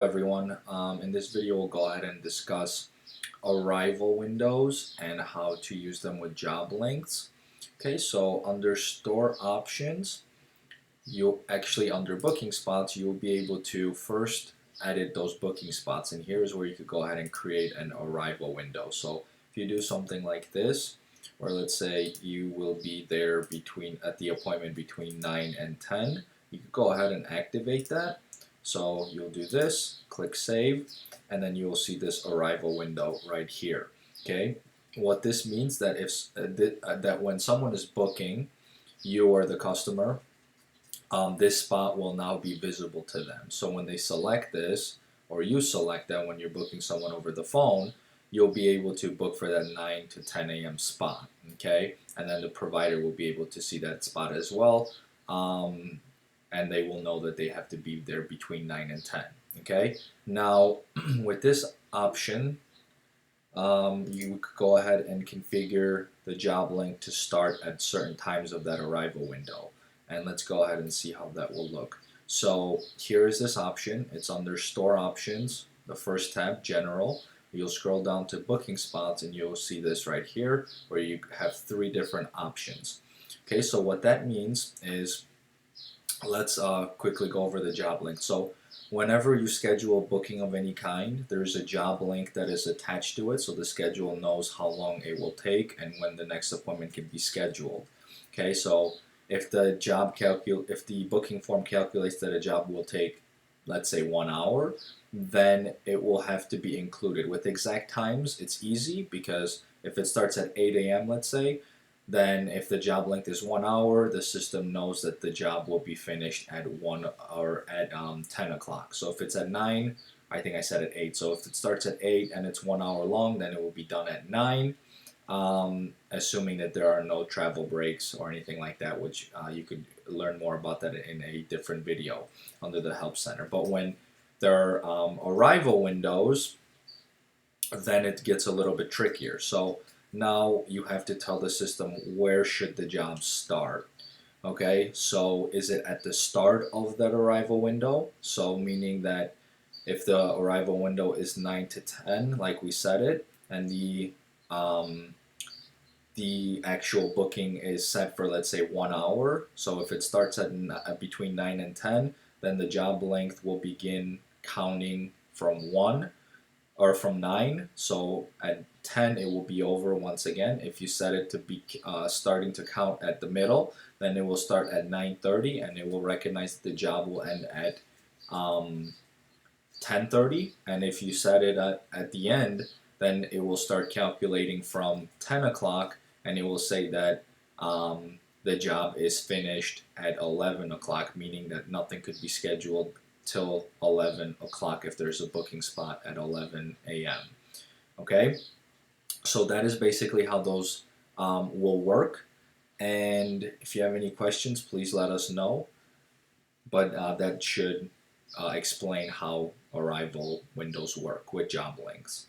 Everyone. In this video, we'll go ahead and discuss arrival windows and how to use them with job lengths. Okay, so under store options, you actually under booking spots, you'll be able to first edit those booking spots, and here's where you could go ahead and create an arrival window. So if you do something like this, or let's say you will be there at the appointment between 9 and 10, you could go ahead and activate that. So you'll do this, click save, and then you will see this arrival window right here. Okay, what this means that that when someone is booking, you or the customer, this spot will now be visible to them. So when they select this, or you select that when you're booking someone over the phone, you'll be able to book for that 9 to 10 a.m. spot, okay? And then the provider will be able to see that spot as well, and they will know that they have to be there between 9 and 10, okay? Now, with this option, you could go ahead and configure the job link to start at certain times of that arrival window. And let's go ahead and see how that will look. So here is this option. It's under store options, the first tab, general. You'll scroll down to booking spots and you'll see this right here where you have 3 different options. Okay, so what that means is, let's quickly go over the job link. So whenever you schedule a booking of any kind, there's a job link that is attached to it, so the schedule knows how long it will take and when the next appointment can be scheduled. Okay, so if the booking form calculates that a job will take, let's say, 1 hour, then it will have to be included. With exact times, it's easy because if it starts at 8 a.m., let's say, then if the job length is 1 hour, the system knows that the job will be finished at 10 o'clock. So if it's at 9, I think I said at 8. So if it starts at 8 and it's 1 hour long, then it will be done at 9. Assuming that there are no travel breaks or anything like that, which you could learn more about that in a different video under the Help Center. But when there are arrival windows, then it gets a little bit trickier. So now you have to tell the system where should the job start. Okay, so is it at the start of that arrival window? So meaning that if the arrival window is 9 to 10, like we said it, and the actual booking is set for, let's say, 1 hour. So if it starts at between 9 and 10, then the job length will begin counting from 1 or from 9. So at 10 it will be over once again. If you set it to be starting to count at the middle, then it will start at 9:30 and it will recognize that the job will end at 10:30. And if you set it at the end, then it will start calculating from 10 o'clock and it will say that the job is finished at 11 o'clock, meaning that nothing could be scheduled till 11 o'clock if there's a booking spot at 11 a.m. Okay, so that is basically how those will work. And if you have any questions, please let us know. But that should explain how arrival windows work with job links.